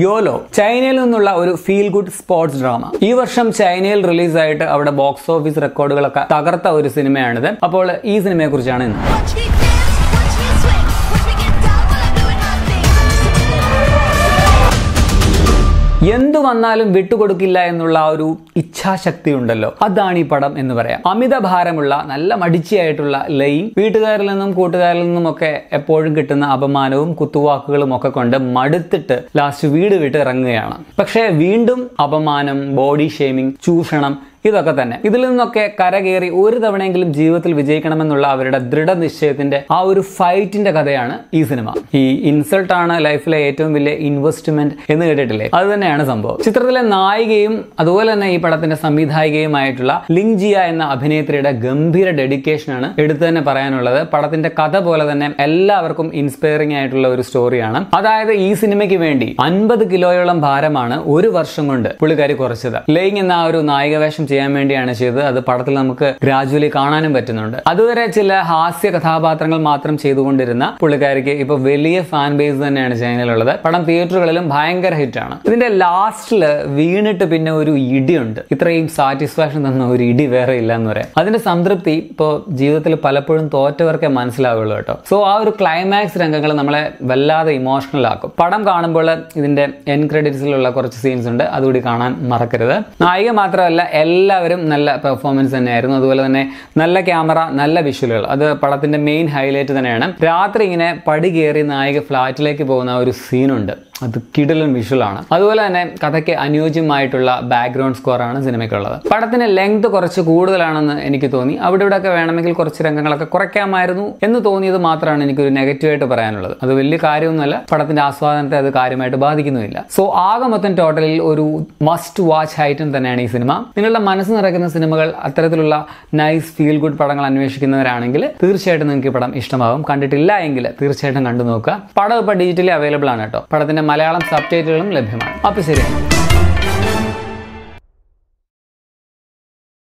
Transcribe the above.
Yolo ചൈനയിൽ നിന്നുള്ള ഒരു ഫീൽ ഗുഡ് സ്പോർട്സ് ഡ്രാമ. ഈ വർഷം ചൈനയിൽ റിലീസായിട്ട് അവിടെ ബോക്സ് ഓഫീസ് റെക്കോർഡുകളൊക്കെ തകർത്ത ഒരു സിനിമയാണിത്. അപ്പോൾ ഈ സിനിമയെ കുറിച്ചാണ് ഇന്ന്. എന്തു വന്നാലും വിട്ടുകൊടുക്കില്ല എന്നുള്ള ഒരു ഇച്ഛാശക്തി ഉണ്ടല്ലോ, അതാണ് ഈ പടം എന്ന് പറയാം. അമിത ഭാരമുള്ള നല്ല മടിച്ചിയായിട്ടുള്ള ലൈൻ, വീട്ടുകാരിൽ നിന്നും കൂട്ടുകാരിൽ നിന്നും ഒക്കെ എപ്പോഴും കിട്ടുന്ന അപമാനവും കുത്തുവാക്കുകളും ഒക്കെ കൊണ്ട് മടുത്തിട്ട് ലാസ്റ്റ് വീട് വിട്ട് ഇറങ്ങുകയാണ്. പക്ഷേ വീണ്ടും അപമാനം, ബോഡി ഷെയ്മിങ്, ചൂഷണം ഇതൊക്കെ തന്നെ. ഇതിൽ നിന്നൊക്കെ കരകയറി ഒരു തവണയെങ്കിലും ജീവിതത്തിൽ വിജയിക്കണമെന്നുള്ള അവരുടെ ദൃഢനിശ്ചയത്തിന്റെ ആ ഒരു ഫൈറ്റിന്റെ കഥയാണ് ഈ സിനിമ. ഈ ഇൻസൾട്ട് ആണ് ലൈഫിലെ ഏറ്റവും വലിയ ഇൻവെസ്റ്റ്മെന്റ് എന്ന് കേട്ടിട്ടില്ലേ, അത് തന്നെയാണ് സംഭവം. ചിത്രത്തിലെ നായികയും അതുപോലെ തന്നെ ഈ പടത്തിന്റെ സംവിധായികയുമായിട്ടുള്ള ലിങ് ജിയ എന്ന അഭിനേത്രിയുടെ ഗംഭീര ഡെഡിക്കേഷനാണ് എടുത്തു തന്നെ പറയാനുള്ളത്. പടത്തിന്റെ കഥ പോലെ തന്നെ എല്ലാവർക്കും ഇൻസ്പയറിംഗ് ആയിട്ടുള്ള ഒരു സ്റ്റോറിയാണ്. അതായത് ഈ സിനിമയ്ക്ക് വേണ്ടി 50 കിലോയോളം ഭാരമാണ് ഒരു വർഷം കൊണ്ട് പുള്ളിക്കാരി കുറച്ചത്. ലിങ് എന്ന ആ ഒരു നായിക വേഷം ചെയ്യാൻ വേണ്ടിയാണ് ചെയ്തത്. അത് പടത്തിൽ നമുക്ക് ഗ്രാജുവലി കാണാനും പറ്റുന്നുണ്ട്. അതുവരെ ചില ഹാസ്യ കഥാപാത്രങ്ങൾ മാത്രം ചെയ്തുകൊണ്ടിരുന്ന പുള്ളിക്കാരിക്ക് ഇപ്പൊ വലിയ ഫാൻ ബേസ് തന്നെയാണ് ചൈനയിലുള്ളത്. പടം തിയേറ്ററുകളിലും ഭയങ്കര ഹിറ്റാണ്. ഇതിന്റെ ലാസ്റ്റില് വീണിട്ട് പിന്നെ ഒരു ഇടിയുണ്ട്. ഇത്രയും സാറ്റിസ്ഫാക്ഷൻ തന്ന ഒരു ഇടി വേറെ ഇല്ല എന്ന് പറയാം. അതിന്റെ സംതൃപ്തി ഇപ്പോ ജീവിതത്തിൽ പലപ്പോഴും തോറ്റവർക്കേ മനസ്സിലാവുള്ളൂ കേട്ടോ. സോ ആ ഒരു ക്ലൈമാക്സ് രംഗങ്ങൾ നമ്മളെ വല്ലാതെ ഇമോഷണൽ ആക്കും. പടം കാണുമ്പോൾ ഇതിന്റെ എൻഡ് ക്രെഡിറ്റ്സിലുള്ള കുറച്ച് സീൻസ് ഉണ്ട്, അതുകൂടി കാണാൻ മറക്കരുത്. നായിക മാത്രമല്ല എല്ലാവരും നല്ല പെർഫോമൻസ് തന്നെയായിരുന്നു. അതുപോലെ തന്നെ നല്ല ക്യാമറ, നല്ല വിഷ്വലുകൾ, അത് പടത്തിന്റെ മെയിൻ ഹൈലൈറ്റ് തന്നെയാണ്. രാത്രി ഇങ്ങനെ പടി കയറി നായിക ഫ്ലാറ്റിലേക്ക് പോകുന്ന ഒരു സീനുണ്ട്, അത് കിടിലൻ വിഷ്വലാണ്. അതുപോലെ തന്നെ കഥയ്ക്ക് അനുയോജ്യമായിട്ടുള്ള ബാക്ക്ഗ്രൗണ്ട് സ്കോർ ആണ് സിനിമയ്ക്കുള്ളത്. പടത്തിന്റെ ലെങ്ത് കുറച്ച് കൂടുതലാണെന്ന് എനിക്ക് തോന്നി. അവിടെ ഇവിടെ ഒക്കെ വേണമെങ്കിൽ കുറച്ച് രംഗങ്ങളൊക്കെ കുറയ്ക്കാമായിരുന്നു എന്ന് തോന്നിയത് മാത്രമാണ് എനിക്കൊരു നെഗറ്റീവായിട്ട് പറയാനുള്ളത്. അത് വലിയ കാര്യമൊന്നുമല്ല, പടത്തിന്റെ ആസ്വാദനത്തെ അത് കാര്യമായിട്ട് ബാധിക്കുന്നുമില്ല. സോ ആകെ മൊത്തം ടോട്ടലിൽ ഒരു മസ്റ്റ് വാച്ച് ഐറ്റം തന്നെയാണ് ഈ സിനിമ. നിങ്ങളുടെ മനസ്സ് നിറയ്ക്കുന്ന സിനിമകൾ, അത്തരത്തിലുള്ള നൈസ് ഫീൽ ഗുഡ് പടങ്ങൾ അന്വേഷിക്കുന്നവരാണെങ്കിൽ തീർച്ചയായിട്ടും നിങ്ങൾക്ക് ഈ പടം ഇഷ്ടമാകും. കണ്ടിട്ടില്ല എങ്കിൽ തീർച്ചയായിട്ടും കണ്ടു നോക്കുക. പടം ഇപ്പോൾ ഡിജിറ്റലി അവൈലബിൾ ആണ് കേട്ടോ. പടത്തിന്റെ മലയാളം സബ്ടൈറ്റിലുകളും ലഭ്യമാണ്. അപ്പോൾ ശരിയാണ്.